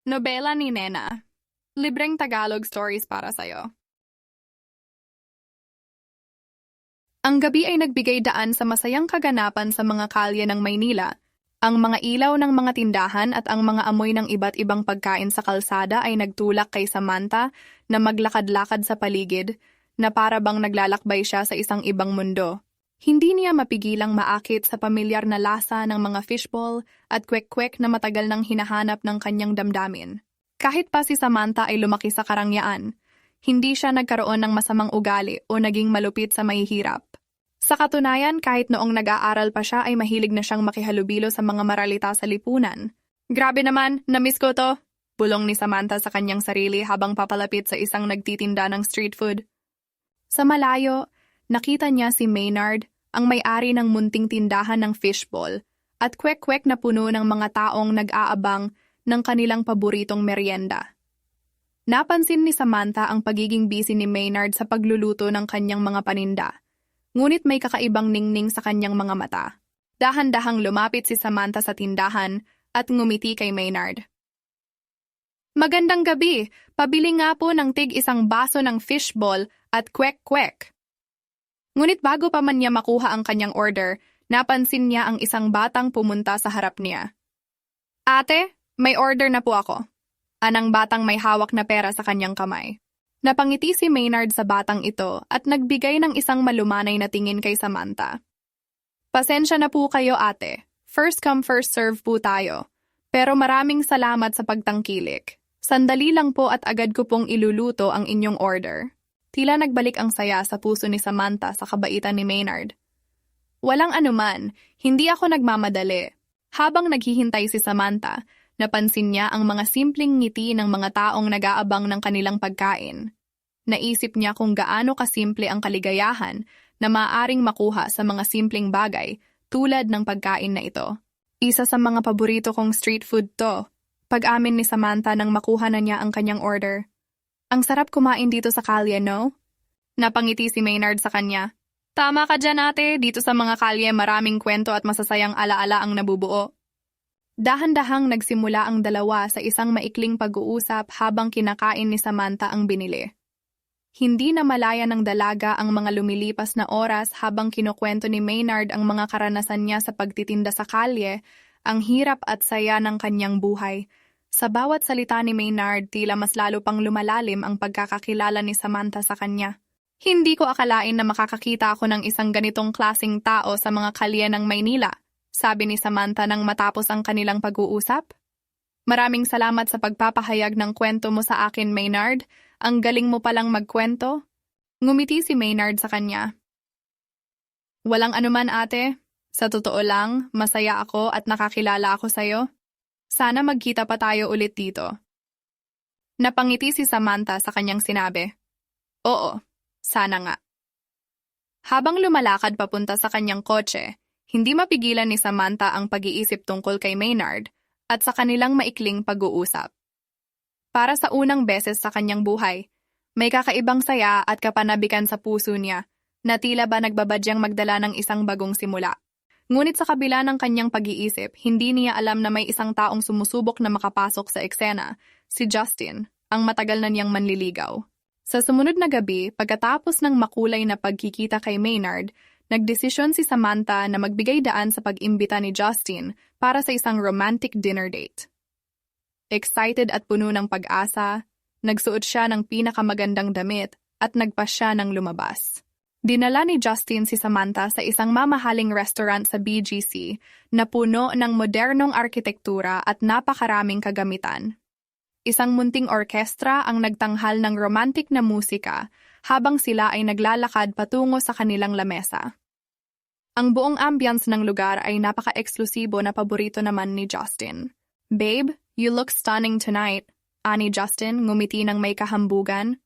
Nobela ni Nena. Libreng Tagalog stories para sa'yo. Ang gabi ay nagbigay daan sa masayang kaganapan sa mga kalye ng Maynila. Ang mga ilaw ng mga tindahan at ang mga amoy ng iba't ibang pagkain sa kalsada ay nagtulak kay Samantha na maglakad-lakad sa paligid na para bang naglalakbay siya sa isang ibang mundo. Hindi niya mapigilang maakit sa pamilyar na lasa ng mga fishball at kwek-kwek na matagal nang hinahanap ng kanyang damdamin. Kahit pa si Samantha ay lumaki sa karangyaan, hindi siya nagkaroon ng masamang ugali o naging malupit sa mahihirap. Sa katunayan, kahit noong nag-aaral pa siya ay mahilig na siyang makihalubilo sa mga maralita sa lipunan. Grabe naman, na-miss ko to, bulong ni Samantha sa kanyang sarili habang papalapit sa isang nagtitinda ng street food. Sa malayo, nakita niya si Maynard, ang may-ari ng munting tindahan ng fishball, at kwek-kwek na puno ng mga taong nag-aabang ng kanilang paboritong merienda. Napansin ni Samantha ang pagiging busy ni Maynard sa pagluluto ng kanyang mga paninda, ngunit may kakaibang ningning sa kanyang mga mata. Dahan-dahang lumapit si Samantha sa tindahan at ngumiti kay Maynard. "Magandang gabi, pabili nga po ng tig-isang baso ng fishball at kwek-kwek." Ngunit bago pa man niya makuha ang kanyang order, napansin niya ang isang batang pumunta sa harap niya. "Ate, may order na po ako." Anang batang may hawak na pera sa kanyang kamay. Napangiti si Maynard sa batang ito at nagbigay ng isang malumanay na tingin kay Samantha. "Pasensya na po kayo, ate. First come first serve po tayo. Pero maraming salamat sa pagtangkilik. Sandali lang po at agad ko pong iluluto ang inyong order." Tila nagbalik ang saya sa puso ni Samantha sa kabaitan ni Maynard. "Walang anuman, hindi ako nagmamadali." Habang naghihintay si Samantha, napansin niya ang mga simpleng ngiti ng mga taong nag-aabang ng kanilang pagkain. Naisip niya kung gaano kasimple ang kaligayahan na maaaring makuha sa mga simpleng bagay tulad ng pagkain na ito. "Isa sa mga paborito kong street food to," pag-amin ni Samantha nang makuha na niya ang kanyang order. "Ang sarap kumain dito sa kalye, no?" Napangiti si Maynard sa kanya. "Tama ka dyan, ate. Dito sa mga kalye maraming kwento at masasayang alaala ang nabubuo." Dahan-dahang nagsimula ang dalawa sa isang maikling pag-uusap habang kinakain ni Samantha ang binili. Hindi na malaya ng dalaga ang mga lumilipas na oras habang kinukwento ni Maynard ang mga karanasan niya sa pagtitinda sa kalye, ang hirap at saya ng kanyang buhay. Sa bawat salita ni Maynard, tila mas lalo pang lumalalim ang pagkakakilala ni Samantha sa kanya. "Hindi ko akalain na makakakita ako ng isang ganitong klaseng tao sa mga kalye ng Maynila," sabi ni Samantha nang matapos ang kanilang pag-uusap. "Maraming salamat sa pagpapahayag ng kwento mo sa akin, Maynard. Ang galing mo palang magkwento." Ngumiti si Maynard sa kanya. "Walang anuman, ate. Sa totoo lang, masaya ako at nakakilala ako sa'yo. Sana magkita pa tayo ulit dito." Napangiti si Samantha sa kanyang sinabi. "Oo, sana nga." Habang lumalakad papunta sa kanyang kotse, hindi mapigilan ni Samantha ang pag-iisip tungkol kay Maynard at sa kanilang maikling pag-uusap. Para sa unang beses sa kanyang buhay, may kakaibang saya at kapanabikan sa puso niya na tila ba nagbabadyang magdala ng isang bagong simula. Ngunit sa kabila ng kanyang pag-iisip, hindi niya alam na may isang taong sumusubok na makapasok sa eksena, si Justin, ang matagal na niyang manliligaw. Sa sumunod na gabi, pagkatapos ng makulay na pagkikita kay Maynard, nagdesisyon si Samantha na magbigay daan sa pag-imbita ni Justin para sa isang romantic dinner date. Excited at puno ng pag-asa, nagsuot siya ng pinakamagandang damit at nagpasya ng lumabas. Dinala ni Justin si Samantha sa isang mamahaling restaurant sa BGC na puno ng modernong arkitektura at napakaraming kagamitan. Isang munting orkestra ang nagtanghal ng romantic na musika habang sila ay naglalakad patungo sa kanilang lamesa. Ang buong ambience ng lugar ay napaka-eksklusibo na paborito naman ni Justin. "Babe, you look stunning tonight," ani Justin, ngumiti ng may kahambugan.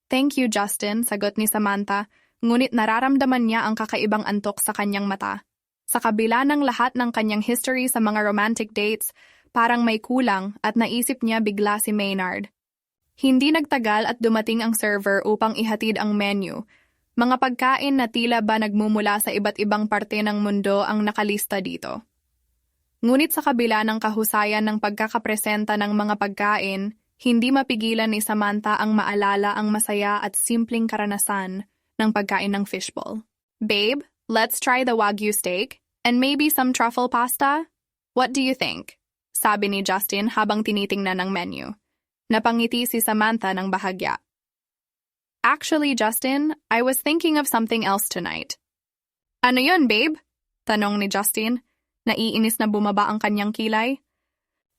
"Thank you, Justin," sagot ni Samantha, ngunit nararamdaman niya ang kakaibang antok sa kanyang mata. Sa kabila ng lahat ng kanyang history sa mga romantic dates, parang may kulang at naisip niya bigla si Maynard. Hindi nagtagal at dumating ang server upang ihatid ang menu. Mga pagkain na tila ba nagmumula sa iba't ibang parte ng mundo ang nakalista dito. Ngunit sa kabila ng kahusayan ng pagkakapresenta ng mga pagkain, hindi mapigilan ni Samantha ang maalala ang masaya at simpleng karanasan ng pagkain ng fishbowl. Babe, let's try the Wagyu steak and maybe some truffle pasta? What do you think? Sabi ni Justin habang tinitingnan ng menu. Napangiti si Samantha ng bahagya. Actually, Justin, I was thinking of something else tonight. Ano yun, babe? Tanong ni Justin. Naiinis na bumaba ang kanyang kilay.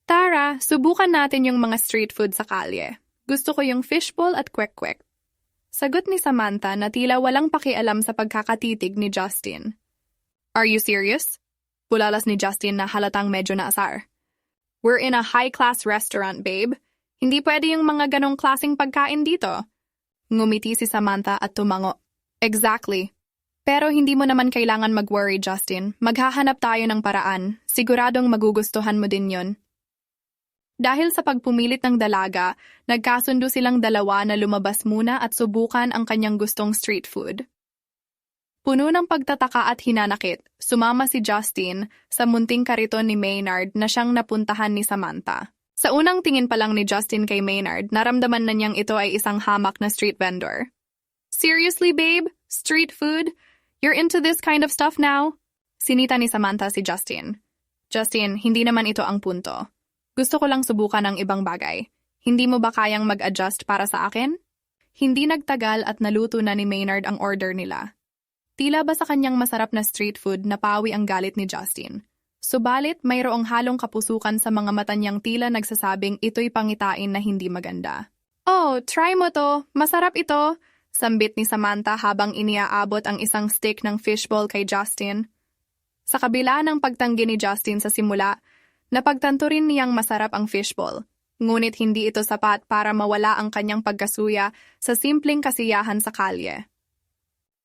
Tara, subukan natin yung mga street food sa kalye. Gusto ko yung fishbowl at kwek-kwek. Sagot ni Samantha na tila walang pakialam sa pagkakatitig ni Justin. Are you serious? Bulalas ni Justin na halatang medyo naasar. We're in a high-class restaurant, babe. Hindi pwede yung mga ganong klaseng pagkain dito. Ngumiti si Samantha at tumango. Exactly. Pero hindi mo naman kailangan mag-worry, Justin. Maghahanap tayo ng paraan. Siguradong magugustuhan mo din yon. Dahil sa pagpumilit ng dalaga, nagkasundo silang dalawa na lumabas muna at subukan ang kanyang gustong street food. Puno ng pagtataka at hinanakit, sumama si Justin sa munting kariton ni Maynard na siyang napuntahan ni Samantha. Sa unang tingin pa lang ni Justin kay Maynard, naramdaman na niyang ito ay isang hamak na street vendor. Seriously, babe? Street food? You're into this kind of stuff now? Sinita ni Samantha si Justin. Justin, hindi naman ito ang punto. Gusto ko lang subukan ng ibang bagay. Hindi mo ba kayang mag-adjust para sa akin? Hindi nagtagal at naluto na ni Maynard ang order nila. Tila ba sa kanyang masarap na street food napawi ang galit ni Justin. Subalit, mayroong halong kapusukan sa mga mata niyang tila nagsasabing ito'y pangitain na hindi maganda. Oh, try mo to. Masarap ito. Sambit ni Samantha habang iniaabot ang isang stick ng fishbowl kay Justin. Sa kabila ng pagtanggi ni Justin sa simula, napagtanto rin niyang masarap ang fishbowl, ngunit hindi ito sapat para mawala ang kanyang pagkasuya sa simpleng kasiyahan sa kalye.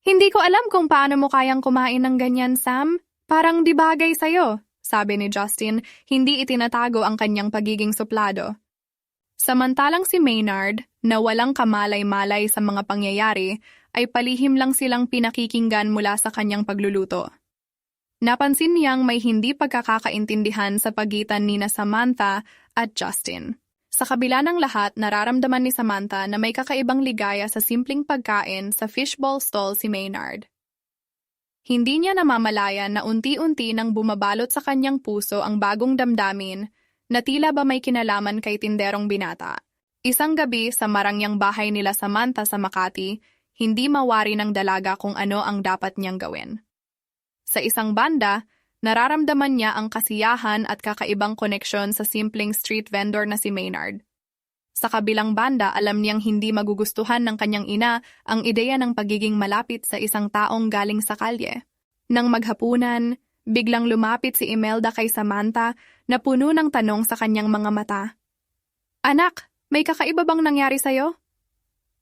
Hindi ko alam kung paano mo kayang kumain ng ganyan, Sam. Parang di bagay sa'yo, sabi ni Justin, hindi itinatago ang kanyang pagiging suplado. Samantalang si Maynard, na walang kamalay-malay sa mga pangyayari, ay palihim lang silang pinakikinggan mula sa kanyang pagluluto. Napansin niyang may hindi pagkakakaintindihan sa pagitan ni Samantha at Justin. Sa kabila ng lahat, nararamdaman ni Samantha na may kakaibang ligaya sa simpleng pagkain sa fishbowl stall si Maynard. Hindi niya namamalayan na unti-unti nang bumabalot sa kanyang puso ang bagong damdamin na tila ba may kinalaman kay tinderong binata. Isang gabi sa marangyang bahay nila Samantha sa Makati, hindi mawari ng dalaga kung ano ang dapat niyang gawin. Sa isang banda, nararamdaman niya ang kasiyahan at kakaibang koneksyon sa simpleng street vendor na si Maynard. Sa kabilang banda, alam niyang hindi magugustuhan ng kanyang ina ang ideya ng pagiging malapit sa isang taong galing sa kalye. Nang maghapunan, biglang lumapit si Imelda kay Samantha na puno ng tanong sa kanyang mga mata. Anak, may kakaiba bang nangyari sa'yo?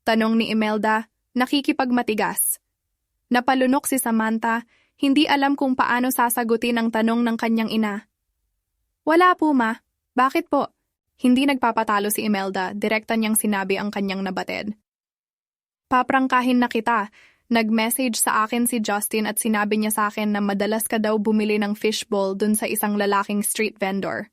Tanong ni Imelda, nakikipagmatigas. Napalunok si Samantha, hindi alam kung paano sasagutin ang tanong ng kanyang ina. Wala po, ma. Bakit po? Hindi nagpapatalo si Imelda, direkta niyang sinabi ang kanyang nabatid. Paprangkahin na kita. Nag-message sa akin si Justin at sinabi niya sa akin na madalas ka daw bumili ng fishbowl dun sa isang lalaking street vendor.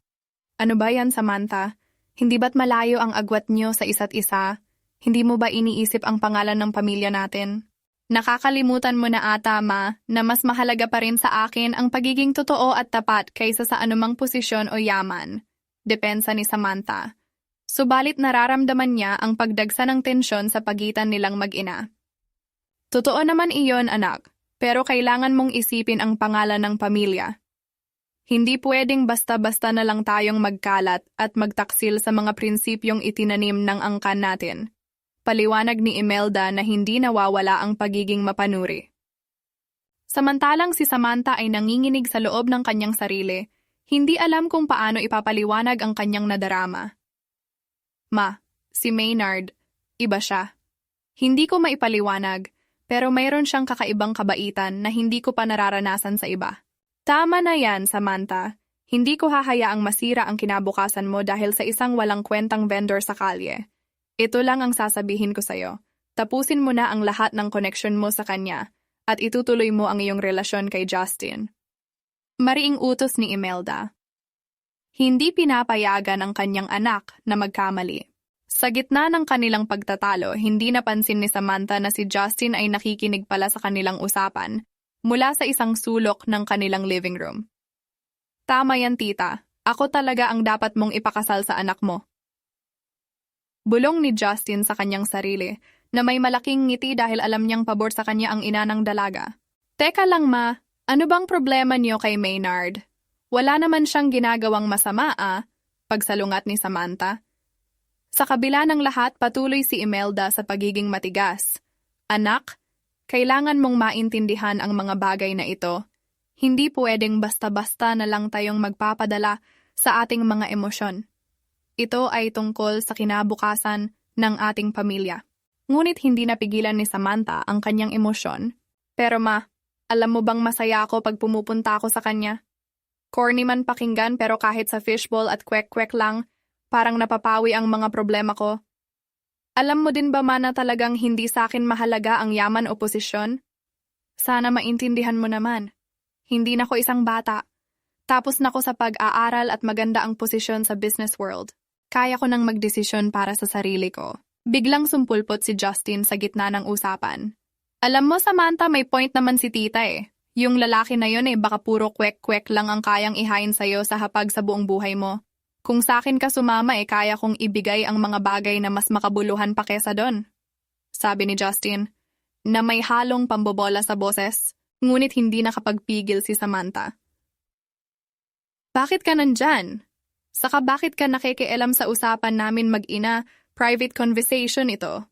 Ano ba yan, Samantha? Hindi ba't malayo ang agwat niyo sa isa't isa? Hindi mo ba iniisip ang pangalan ng pamilya natin? Nakakalimutan mo na ata, ma, na mas mahalaga pa rin sa akin ang pagiging totoo at tapat kaysa sa anumang posisyon o yaman. Depensa ni Samantha. Subalit nararamdaman niya ang pagdagsa ng tensyon sa pagitan nilang mag-ina. Totoo naman iyon, anak, pero kailangan mong isipin ang pangalan ng pamilya. Hindi pwedeng basta-basta na lang tayong magkalat at magtaksil sa mga prinsipyong itinanim ng angkan natin. Paliwanag ni Imelda na hindi nawawala ang pagiging mapanuri. Samantalang si Samantha ay nanginginig sa loob ng kanyang sarili, hindi alam kung paano ipapaliwanag ang kanyang nadarama. Ma, si Maynard, iba siya. Hindi ko maipaliwanag, pero mayroon siyang kakaibang kabaitan na hindi ko pa nararanasan sa iba. Tama na yan, Samantha. Hindi ko hahayaang masira ang kinabukasan mo dahil sa isang walang kwentang vendor sa kalye. Ito lang ang sasabihin ko sa'yo. Tapusin mo na ang lahat ng koneksyon mo sa kanya at itutuloy mo ang iyong relasyon kay Justin. Mariing utos ni Imelda. Hindi pinapayagan ang kanyang anak na magkamali. Sa gitna ng kanilang pagtatalo, hindi napansin ni Samantha na si Justin ay nakikinig pala sa kanilang usapan mula sa isang sulok ng kanilang living room. Tama yan, tita. Ako talaga ang dapat mong ipakasal sa anak mo. Bulong ni Justin sa kanyang sarili na may malaking ngiti dahil alam niyang pabor sa kanya ang ina ng dalaga. Teka lang ma, ano bang problema niyo kay Maynard? Wala naman siyang ginagawang masama pagsalungat ni Samantha. Sa kabila ng lahat, patuloy si Imelda sa pagiging matigas. Anak, kailangan mong maintindihan ang mga bagay na ito. Hindi pwedeng basta-basta na lang tayong magpapadala sa ating mga emosyon. Ito ay tungkol sa kinabukasan ng ating pamilya. Ngunit hindi napigilan ni Samantha ang kanyang emosyon. Pero ma, alam mo bang masaya ako pag pumupunta ako sa kanya? Corny man pakinggan pero kahit sa fishbowl at kwek-kwek lang, parang napapawi ang mga problema ko. Alam mo din ba ma na talagang hindi sa akin mahalaga ang yaman o posisyon? Sana maintindihan mo naman. Hindi na ko isang bata. Tapos na ko sa pag-aaral at maganda ang posisyon sa business world. Kaya ko nang magdesisyon para sa sarili ko. Biglang sumpulpot si Justin sa gitna ng usapan. Alam mo Samantha, may point naman si tita Yung lalaki na yun baka puro kwek-kwek lang ang kayang ihain sa'yo sa hapag sa buong buhay mo. Kung sa akin ka sumama kaya kong ibigay ang mga bagay na mas makabuluhan pa kesa doon. Sabi ni Justin, na may halong pambobola sa boses, ngunit hindi nakapagpigil si Samantha. Bakit ka nandyan? Saka bakit ka nakikialam sa usapan namin mag-ina, private conversation ito?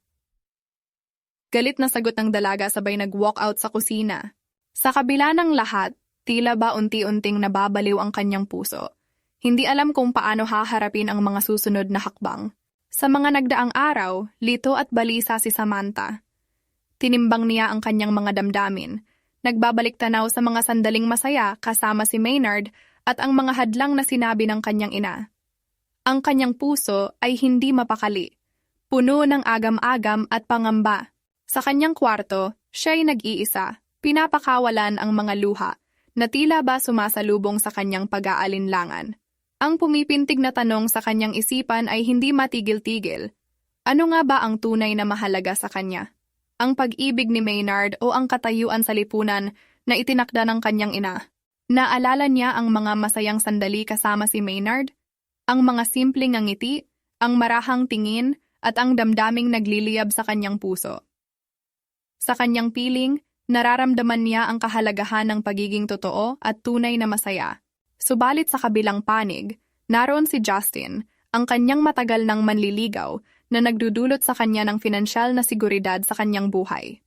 Galit na sagot ng dalaga sabay nag-walk out sa kusina. Sa kabila ng lahat, tila ba unti-unting nababaliw ang kanyang puso. Hindi alam kung paano haharapin ang mga susunod na hakbang. Sa mga nagdaang araw, lito at balisa si Samantha. Tinimbang niya ang kanyang mga damdamin. Nagbabalik tanaw sa mga sandaling masaya kasama si Maynard at ang mga hadlang na sinabi ng kanyang ina. Ang kanyang puso ay hindi mapakali. Puno ng agam-agam at pangamba. Sa kanyang kwarto, siya ay nag-iisa. Pinapakawalan ang mga luha na tila ba sumasalubong sa kanyang pag-aalinlangan. Ang pumipintig na tanong sa kanyang isipan ay hindi matigil-tigil. Ano nga ba ang tunay na mahalaga sa kanya? Ang pag-ibig ni Maynard o ang katayuan sa lipunan na itinakda ng kanyang ina? Naalala niya ang mga masayang sandali kasama si Maynard? Ang mga simpleng ngiti, ang marahang tingin, at ang damdaming nagliliyab sa kanyang puso. Sa kanyang piling, nararamdaman niya ang kahalagahan ng pagiging totoo at tunay na masaya. Subalit sa kabilang panig, naroon si Justin, ang kanyang matagal ng manliligaw na nagdudulot sa kanya ng pinansyal na seguridad sa kanyang buhay.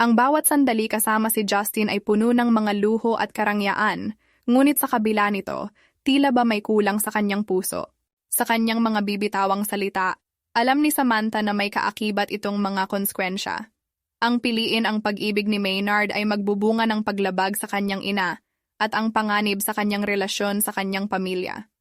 Ang bawat sandali kasama si Justin ay puno ng mga luho at karangyaan, ngunit sa kabila nito, tila ba may kulang sa kanyang puso. Sa kanyang mga bibitawang salita, alam ni Samantha na may kaakibat itong mga konsekwensya. Ang piliin ang pag-ibig ni Maynard ay magbubunga ng paglabag sa kanyang ina at ang panganib sa kanyang relasyon sa kanyang pamilya.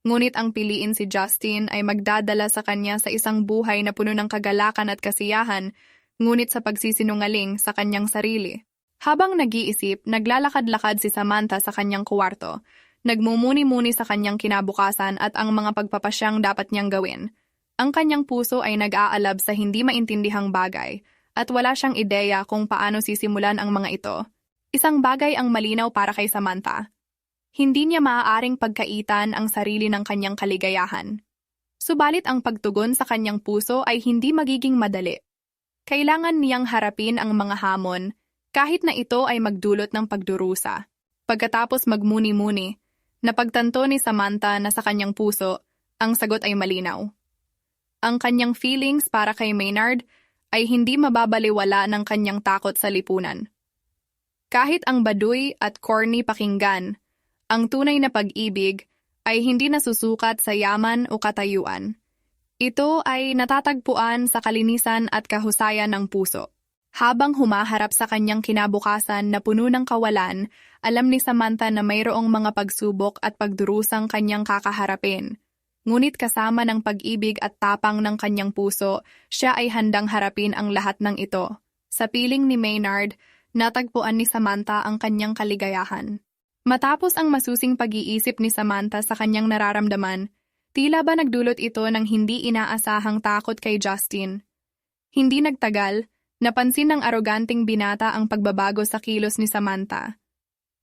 Ngunit ang piliin si Justin ay magdadala sa kanya sa isang buhay na puno ng kagalakan at kasiyahan, ngunit sa pagsisinungaling sa kanyang sarili. Habang nag-iisip, naglalakad-lakad si Samantha sa kanyang kuwarto, nagmumuni-muni sa kanyang kinabukasan at ang mga pagpapasyang dapat niyang gawin. Ang kanyang puso ay nag-aalab sa hindi maintindihang bagay, at wala siyang ideya kung paano sisimulan ang mga ito. Isang bagay ang malinaw para kay Samantha. Hindi niya maaaring pagkaitan ang sarili ng kanyang kaligayahan. Subalit ang pagtugon sa kanyang puso ay hindi magiging madali. Kailangan niyang harapin ang mga hamon, kahit na ito ay magdulot ng pagdurusa. Pagkatapos magmuni-muni, napagtanto ni Samantha na sa kanyang puso, ang sagot ay malinaw. Ang kanyang feelings para kay Maynard ay hindi mababaliwala ng kanyang takot sa lipunan. Kahit ang baduy at corny pakinggan, ang tunay na pag-ibig ay hindi nasusukat sa yaman o katayuan. Ito ay natatagpuan sa kalinisan at kahusayan ng puso. Habang humaharap sa kanyang kinabukasan na puno ng kawalan, alam ni Samantha na mayroong mga pagsubok at pagdurusang kanyang kakaharapin. Ngunit kasama ng pag-ibig at tapang ng kanyang puso, siya ay handang harapin ang lahat ng ito. Sa piling ni Maynard, natagpuan ni Samantha ang kanyang kaligayahan. Matapos ang masusing pag-iisip ni Samantha sa kanyang nararamdaman, tila ba nagdulot ito ng hindi inaasahang takot kay Justin. Hindi nagtagal, napansin ng aroganting binata ang pagbabago sa kilos ni Samantha.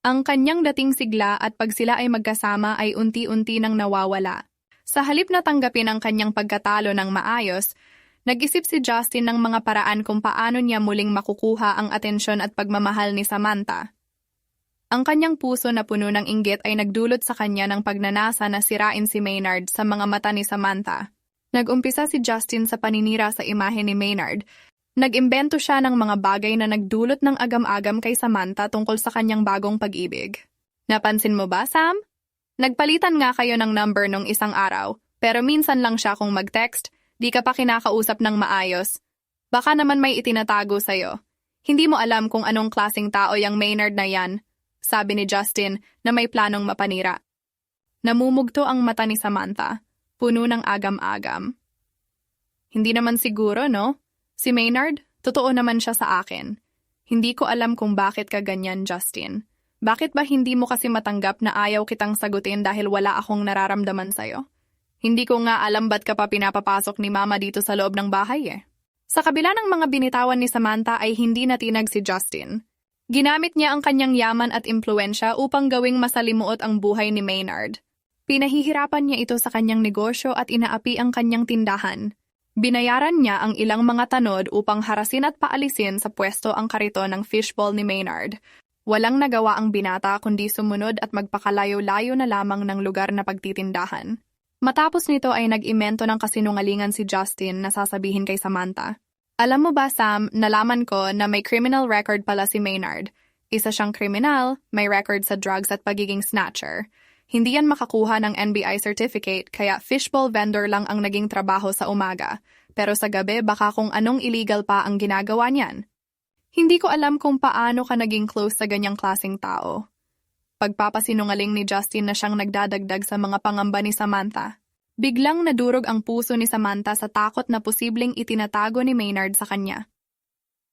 Ang kanyang dating sigla at pag sila ay magkasama ay unti-unti nang nawawala. Sa halip na tanggapin ang kanyang pagkatalo ng maayos, nag-isip si Justin ng mga paraan kung paano niya muling makukuha ang atensyon at pagmamahal ni Samantha. Ang kanyang puso na puno ng inggit ay nagdulot sa kanya ng pagnanasa na sirain si Maynard sa mga mata ni Samantha. Nag-umpisa si Justin sa paninira sa imahe ni Maynard. Nag-imbento siya ng mga bagay na nagdulot ng agam-agam kay Samantha tungkol sa kanyang bagong pag-ibig. Napansin mo ba, Sam? Nagpalitan nga kayo ng number nung isang araw, pero minsan lang siya kung mag-text, di ka pa kinakausap ng maayos. Baka naman may itinatago sa'yo. Hindi mo alam kung anong klaseng tao yung Maynard na yan, sabi ni Justin na may planong mapanira. Namumugto ang mata ni Samantha, puno ng agam-agam. Hindi naman siguro, no? Si Maynard, totoo naman siya sa akin. Hindi ko alam kung bakit ka ganyan, Justin. Bakit ba hindi mo kasi matanggap na ayaw kitang sagutin dahil wala akong nararamdaman sa'yo? Hindi ko nga alam ba't ka pa pinapapasok ni Mama dito sa loob ng bahay eh. Sa kabila ng mga binitawan ni Samantha ay hindi natinag si Justin. Ginamit niya ang kanyang yaman at impluensya upang gawing masalimuot ang buhay ni Maynard. Pinahihirapan niya ito sa kanyang negosyo at inaapi ang kanyang tindahan. Binayaran niya ang ilang mga tanod upang harasin at paalisin sa pwesto ang kariton ng fishbowl ni Maynard. Walang nagawa ang binata kundi sumunod at magpakalayo-layo na lamang ng lugar na pagtitindahan. Matapos nito ay nag-imento ng kasinungalingan si Justin na sasabihin kay Samantha. Alam mo ba, Sam, nalaman ko na may criminal record pala si Maynard. Isa siyang kriminal, may record sa drugs at pagiging snatcher. Hindi yan makakuha ng NBI certificate kaya fishbowl vendor lang ang naging trabaho sa umaga. Pero sa gabi baka kung anong illegal pa ang ginagawa niyan. Hindi ko alam kung paano ka naging close sa ganyang klaseng tao. Pagpapasinungaling ni Justin na siyang nagdadagdag sa mga pangamba ni Samantha. Biglang nadurog ang puso ni Samantha sa takot na posibleng itinatago ni Maynard sa kanya.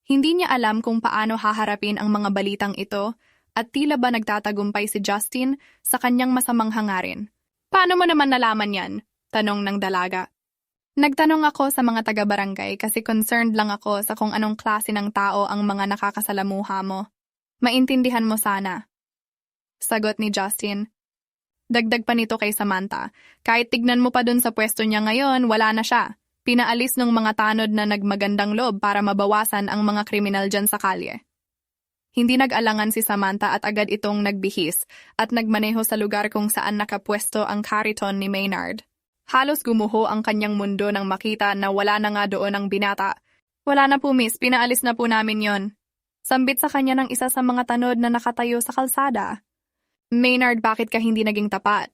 Hindi niya alam kung paano haharapin ang mga balitang ito at tila ba nagtatagumpay si Justin sa kanyang masamang hangarin. Paano mo naman nalaman yan? Tanong ng dalaga. Nagtanong ako sa mga taga-barangay kasi concerned lang ako sa kung anong klase ng tao ang mga nakakasalamuha mo. Maintindihan mo sana. Sagot ni Justin. Dagdag pa nito kay Samantha. Kahit tignan mo pa dun sa pwesto niya ngayon, wala na siya. Pinaalis ng mga tanod na nagmagandang loob para mabawasan ang mga kriminal dyan sa kalye. Hindi nag-alangan si Samantha at agad itong nagbihis at nagmaneho sa lugar kung saan nakapwesto ang kariton ni Maynard. Halos gumuho ang kanyang mundo nang makita na wala na nga doon ang binata. Wala na po, miss. Pinaalis na po namin yon. Sambit sa kanya ng isa sa mga tanod na nakatayo sa kalsada. Maynard, bakit ka hindi naging tapat?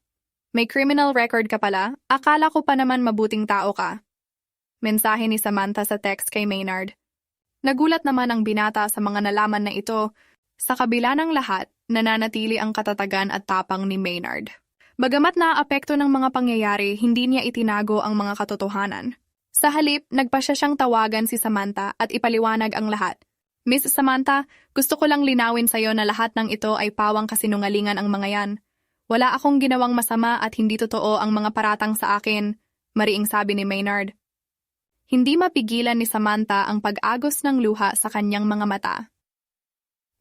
May criminal record ka pala? Akala ko pa naman mabuting tao ka. Mensahe ni Samantha sa text kay Maynard. Nagulat naman ang binata sa mga nalaman na ito. Sa kabila ng lahat, nananatili ang katatagan at tapang ni Maynard. Bagamat naaapekto ng mga pangyayari, hindi niya itinago ang mga katotohanan. Sa halip, nagpasya siyang tawagan si Samantha at ipaliwanag ang lahat. Miss Samantha, gusto ko lang linawin sa'yo na lahat ng ito ay pawang kasinungalingan ang mga yan. Wala akong ginawang masama at hindi totoo ang mga paratang sa akin, mariing sabi ni Maynard. Hindi mapigilan ni Samantha ang pag-agos ng luha sa kanyang mga mata.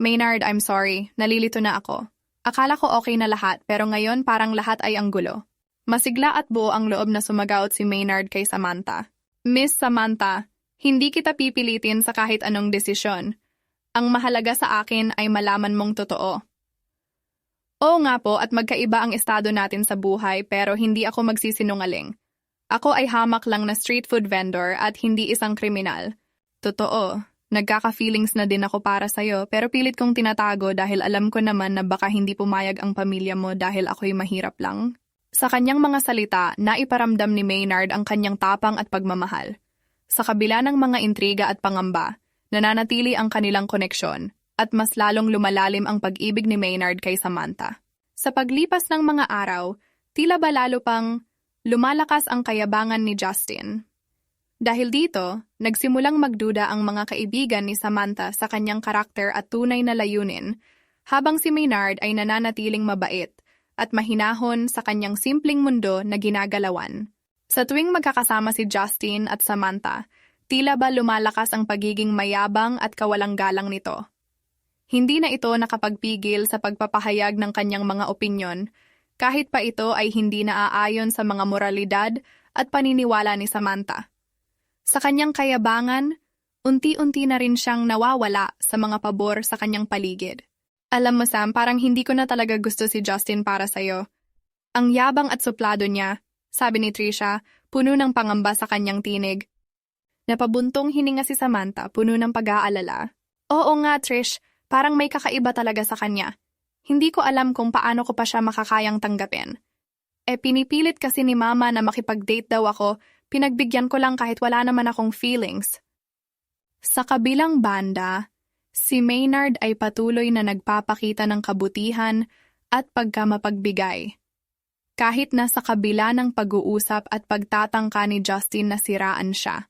Maynard, I'm sorry, nalilito na ako. Akala ko okay na lahat pero ngayon parang lahat ay ang gulo. Masigla at buo ang loob na sumagaot si Maynard kay Samantha. Miss Samantha, hindi kita pipilitin sa kahit anong desisyon. Ang mahalaga sa akin ay malaman mong totoo. Oo nga po at magkaiba ang estado natin sa buhay pero hindi ako magsisinungaling. Ako ay hamak lang na street food vendor at hindi isang kriminal. Totoo. Nagkaka-feelings na din ako para sa'yo pero pilit kong tinatago dahil alam ko naman na baka hindi pumayag ang pamilya mo dahil ako'y mahirap lang. Sa kanyang mga salita, naiparamdam ni Maynard ang kanyang tapang at pagmamahal. Sa kabila ng mga intriga at pangamba, nananatili ang kanilang koneksyon at mas lalong lumalalim ang pag-ibig ni Maynard kay Samantha. Sa paglipas ng mga araw, tila ba lalo pang lumalakas ang kayabangan ni Justin. Dahil dito, nagsimulang magduda ang mga kaibigan ni Samantha sa kanyang karakter at tunay na layunin. habang si Maynard ay nananatiling mabait at mahinahon sa kanyang simpleng mundo na ginagalawan. Sa tuwing magkakasama si Justin at Samantha, tila ba lumalakas ang pagiging mayabang at kawalang galang nito. Hindi na ito nakapagpigil sa pagpapahayag ng kanyang mga opinyon, kahit pa ito ay hindi naaayon sa mga moralidad at paniniwala ni Samantha. Sa kanyang kayabangan, unti-unti na rin siyang nawawala sa mga pabor sa kanyang paligid. Alam mo Sam, parang hindi ko na talaga gusto si Justin para sa'yo. Ang yabang at suplado niya, sabi ni Trisha, puno ng pangamba sa kanyang tinig. Napabuntong hininga si Samantha, puno ng pag-aalala. Oo nga Trish, parang may kakaiba talaga sa kanya. Hindi ko alam kung paano ko pa siya makakayang tanggapin. Pinipilit kasi ni Mama na makipag-date daw ako, pinagbigyan ko lang kahit wala naman akong feelings. Sa kabilang banda, si Maynard ay patuloy na nagpapakita ng kabutihan at pagkamapagbigay. Kahit na sa kabila ng pag-uusap at pagtatangka ni Justin na siraan siya.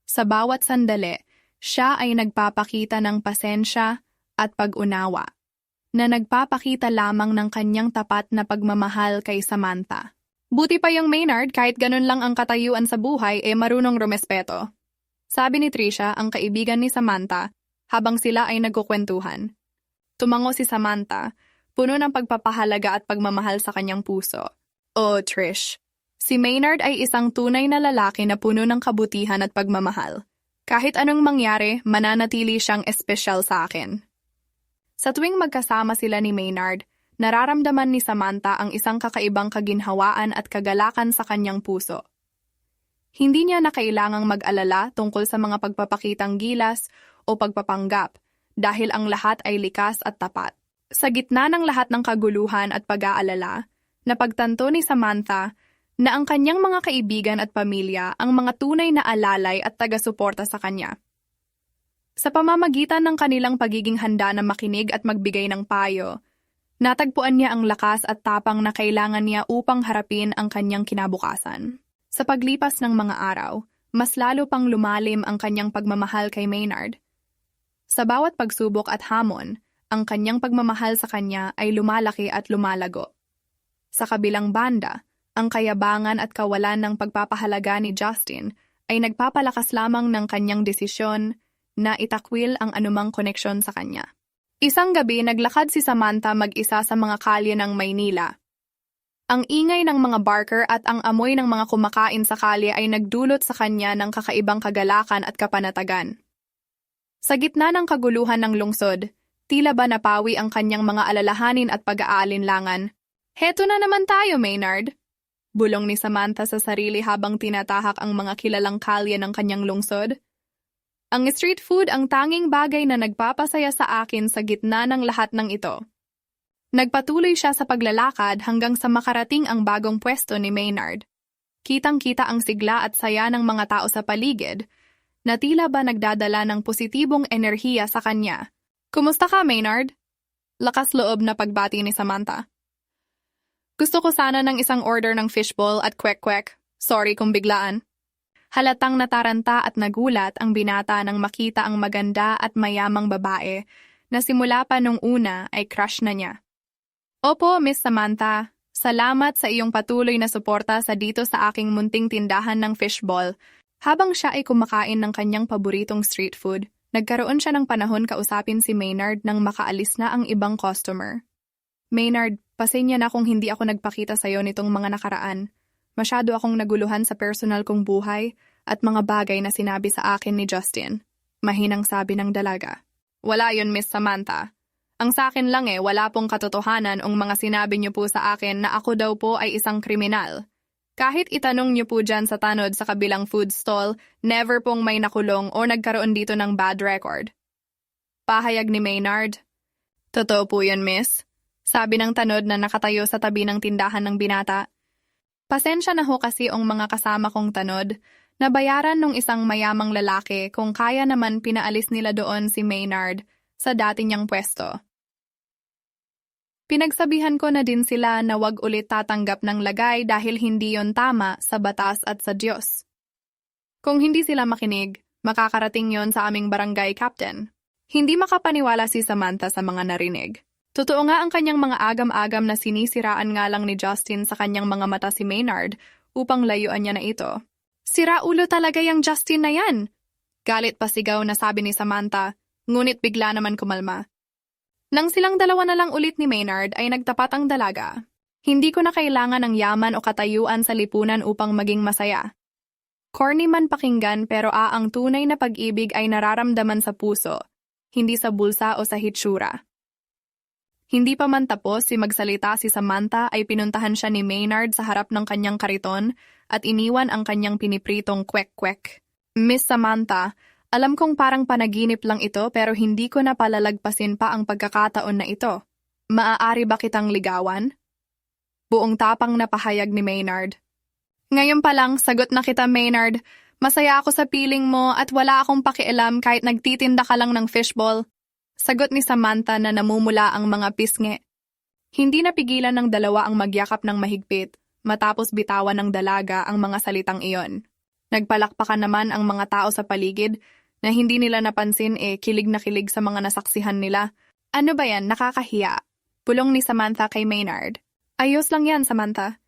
Sa bawat sandali, siya ay nagpapakita ng pasensya at pag-unawa, na nagpapakita lamang ng kanyang tapat na pagmamahal kay Samantha. Buti pa yung Maynard, kahit ganun lang ang katayuan sa buhay, marunong rumespeto. Sabi ni Trisha, ang kaibigan ni Samantha, habang sila ay nagkukwentuhan. Tumango si Samantha, puno ng pagpapahalaga at pagmamahal sa kanyang puso. Oh, Trish, si Maynard ay isang tunay na lalaki na puno ng kabutihan at pagmamahal. Kahit anong mangyari, mananatili siyang espesyal sa akin. Sa tuwing magkasama sila ni Maynard, nararamdaman ni Samantha ang isang kakaibang kaginhawaan at kagalakan sa kanyang puso. Hindi niya na kailangang mag-alala tungkol sa mga pagpapakitang gilas o pagpapanggap dahil ang lahat ay likas at tapat. Sa gitna ng lahat ng kaguluhan at pag-aalala, napagtanto ni Samantha na ang kanyang mga kaibigan at pamilya ang mga tunay na alalay at taga-suporta sa kanya. Sa pamamagitan ng kanilang pagiging handa na makinig at magbigay ng payo, natagpuan niya ang lakas at tapang na kailangan niya upang harapin ang kanyang kinabukasan. Sa paglipas ng mga araw, mas lalo pang lumalim ang kanyang pagmamahal kay Maynard. Sa bawat pagsubok at hamon, ang kanyang pagmamahal sa kanya ay lumalaki at lumalago. Sa kabilang banda, ang kayabangan at kawalan ng pagpapahalaga ni Justin ay nagpapalakas lamang ng kanyang desisyon na itakwil ang anumang koneksyon sa kanya. Isang gabi, naglakad si Samantha mag-isa sa mga kalye ng Maynila. Ang ingay ng mga barker at ang amoy ng mga kumakain sa kalye ay nagdulot sa kanya ng kakaibang kagalakan at kapanatagan. Sa gitna ng kaguluhan ng lungsod, tila ba napawi ang kanyang mga alalahanin at pag-aalinlangan. Heto na naman tayo, Maynard! Bulong ni Samantha sa sarili habang tinatahak ang mga kilalang kalye ng kanyang lungsod. Ang street food ang tanging bagay na nagpapasaya sa akin sa gitna ng lahat ng ito. Nagpatuloy siya sa paglalakad hanggang sa makarating ang bagong pwesto ni Maynard. Kitang-kita ang sigla at saya ng mga tao sa paligid, na tila ba nagdadala ng positibong enerhiya sa kanya. Kumusta ka, Maynard? Lakas loob na pagbati ni Samantha. Gusto ko sana ng isang order ng fishball at kwek-kwek. Sorry kung biglaan. Halatang nataranta at nagulat ang binata nang makita ang maganda at mayamang babae na simula pa nung una ay crush na niya. Opo, Miss Samantha. Salamat sa iyong patuloy na suporta sa dito sa aking munting tindahan ng fishball. Habang siya ay kumakain ng kanyang paboritong street food, nagkaroon siya ng panahon kausapin si Maynard nang makaalis na ang ibang customer. Maynard, pasensya na kung hindi ako nagpakita sa iyo nitong mga nakaraan. Masyado akong naguluhan sa personal kong buhay at mga bagay na sinabi sa akin ni Justin. Mahinang sabi ng dalaga. Wala yun, Miss Samantha. Ang sa akin lang wala pong katotohanan ang mga sinabi niyo po sa akin na ako daw po ay isang kriminal. Kahit itanong niyo po dyan sa tanod sa kabilang food stall, never pong may nakulong o nagkaroon dito ng bad record. Pahayag ni Maynard. Totoo po yun, Miss. Sabi ng tanod na nakatayo sa tabi ng tindahan ng binata. Pasensya na ho kasi ang mga kasama kong tanod, nabayaran ng isang mayamang lalaki kung kaya naman pinaalis nila doon si Maynard sa dati niyang pwesto. Pinagsabihan ko na din sila na wag ulit tatanggap ng lagay dahil hindi yon tama sa batas at sa Diyos. Kung hindi sila makinig, makakarating yon sa aming barangay captain. Hindi makapaniwala si Samantha sa mga narinig. Totoo nga ang kanyang mga agam-agam na sinisiraan nga lang ni Justin sa kanyang mga mata si Maynard upang layuan niya na ito. Sira ulo talaga yung Justin na yan! Galit pasigaw na sabi ni Samantha, ngunit bigla naman kumalma. Nang silang dalawa na lang ulit ni Maynard ay nagtapat ang dalaga. Hindi ko na kailangan ng yaman o katayuan sa lipunan upang maging masaya. Corny man pakinggan pero ang tunay na pag-ibig ay nararamdaman sa puso, hindi sa bulsa o sa hitsura. Hindi pa man tapos magsalita si Samantha ay pinuntahan siya ni Maynard sa harap ng kanyang kariton at iniwan ang kanyang pinipritong kwek-kwek. Miss Samantha, alam kong parang panaginip lang ito pero hindi ko na palalagpasin pa ang pagkakataon na ito. Maaari ba kitang ligawan? Buong tapang na pahayag ni Maynard. Ngayon pa lang, sagot na kita Maynard. Masaya ako sa piling mo at wala akong pakialam kahit nagtitinda ka lang ng fishball. Sagot ni Samantha na namumula ang mga pisngi. Hindi napigilan ng dalawa ang magyakap ng mahigpit matapos bitawan ng dalaga ang mga salitang iyon. Nagpalakpakan naman ang mga tao sa paligid na hindi nila napansin kilig na kilig sa mga nasaksihan nila. Ano ba yan? Nakakahiya. Pulong ni Samantha kay Maynard. Ayos lang yan, Samantha.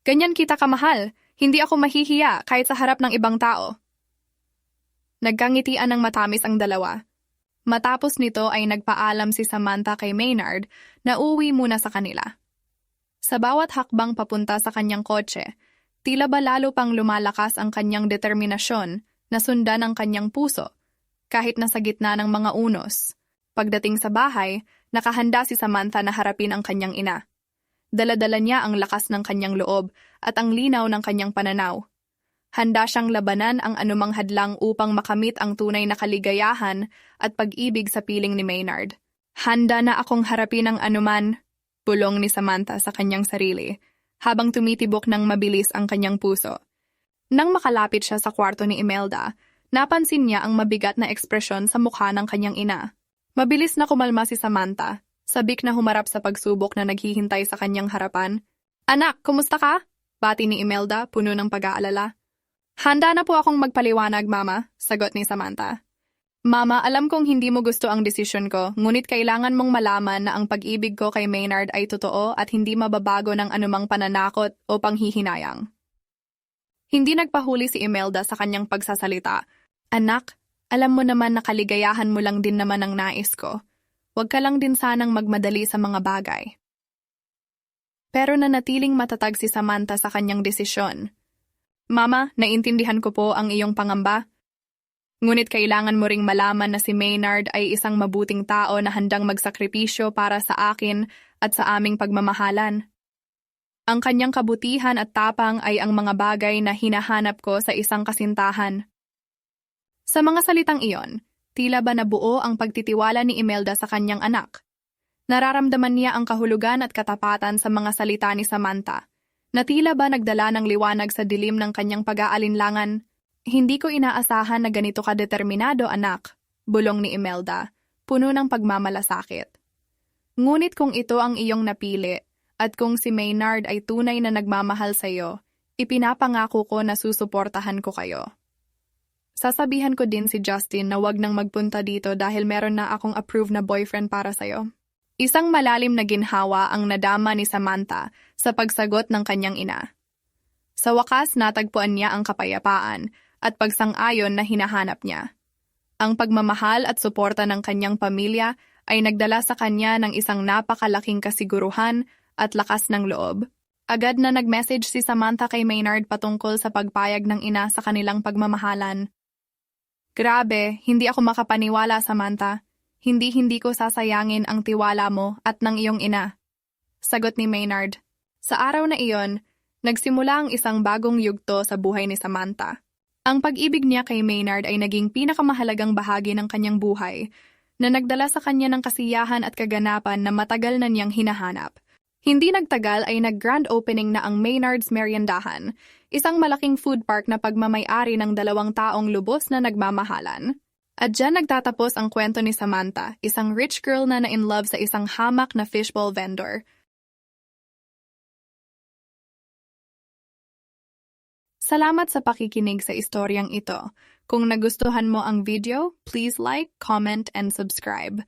Ganyan kita kamahal. Hindi ako mahihiya kahit sa harap ng ibang tao. Nagkangitian ng matamis ang dalawa. Matapos nito ay nagpaalam si Samantha kay Maynard na uuwi muna sa kanila. Sa bawat hakbang papunta sa kanyang kotse, tila ba lalo pang lumalakas ang kanyang determinasyon na sundan ang kanyang puso, kahit nasa gitna ng mga unos. Pagdating sa bahay, nakahanda si Samantha na harapin ang kanyang ina. Dala-dala niya ang lakas ng kanyang loob at ang linaw ng kanyang pananaw. Handa siyang labanan ang anumang hadlang upang makamit ang tunay na kaligayahan at pag-ibig sa piling ni Maynard. Handa na akong harapin ang anuman, bulong ni Samantha sa kanyang sarili, habang tumitibok ng mabilis ang kanyang puso. Nang makalapit siya sa kwarto ni Imelda, napansin niya ang mabigat na ekspresyon sa mukha ng kanyang ina. Mabilis na kumalma si Samantha, sabik na humarap sa pagsubok na naghihintay sa kanyang harapan. Anak, kumusta ka? Bati ni Imelda, puno ng pag-aalala. Handa na po akong magpaliwanag, Mama, sagot ni Samantha. Mama, alam kong hindi mo gusto ang desisyon ko, ngunit kailangan mong malaman na ang pag-ibig ko kay Maynard ay totoo at hindi mababago ng anumang pananakot o panghihinayang. Hindi nagpahuli si Imelda sa kanyang pagsasalita. Anak, alam mo naman na kaligayahan mo lang din naman ang nais ko. Huwag ka lang din sanang magmadali sa mga bagay. Pero nanatiling matatag si Samantha sa kanyang desisyon. Mama, naintindihan ko po ang iyong pangamba. Ngunit kailangan mo ring malaman na si Maynard ay isang mabuting tao na handang magsakripisyo para sa akin at sa aming pagmamahalan. Ang kanyang kabutihan at tapang ay ang mga bagay na hinahanap ko sa isang kasintahan. Sa mga salitang iyon, tila ba nabuo ang pagtitiwala ni Imelda sa kanyang anak. Nararamdaman niya ang kahulugan at katapatan sa mga salita ni Samantha, na tila ba nagdala ng liwanag sa dilim ng kanyang pag-aalinlangan. Hindi ko inaasahan na ganito ka determinado, anak, bulong ni Imelda, puno ng pagmamalasakit. Ngunit kung ito ang iyong napili, at kung si Maynard ay tunay na nagmamahal sa iyo, ipinapangako ko na susuportahan ko kayo. Sasabihan ko din si Justin na wag nang magpunta dito dahil meron na akong approved na boyfriend para sa'yo. Isang malalim na ginhawa ang nadama ni Samantha sa pagsagot ng kanyang ina. Sa wakas, natagpuan niya ang kapayapaan at pagsang-ayon na hinahanap niya. Ang pagmamahal at suporta ng kanyang pamilya ay nagdala sa kanya ng isang napakalaking kasiguruhan at lakas ng loob. Agad na nag-message si Samantha kay Maynard patungkol sa pagpayag ng ina sa kanilang pagmamahalan. Grabe, hindi ako makapaniwala, Samantha. Hindi ko sasayangin ang tiwala mo at ng iyong ina. Sagot ni Maynard. Sa araw na iyon, nagsimula ang isang bagong yugto sa buhay ni Samantha. Ang pag-ibig niya kay Maynard ay naging pinakamahalagang bahagi ng kanyang buhay, na nagdala sa kanya ng kasiyahan at kaganapan na matagal na niyang hinahanap. Hindi nagtagal ay nag-grand opening na ang Maynard's Meriendahan, isang malaking food park na pagmamay-ari ng 2 taong lubos na nagmamahalan. At dyan nagtatapos ang kwento ni Samantha, isang rich girl na na-in-love sa isang hamak na fishbowl vendor. Salamat sa pakikinig sa istoryang ito. Kung nagustuhan mo ang video, please like, comment, and subscribe.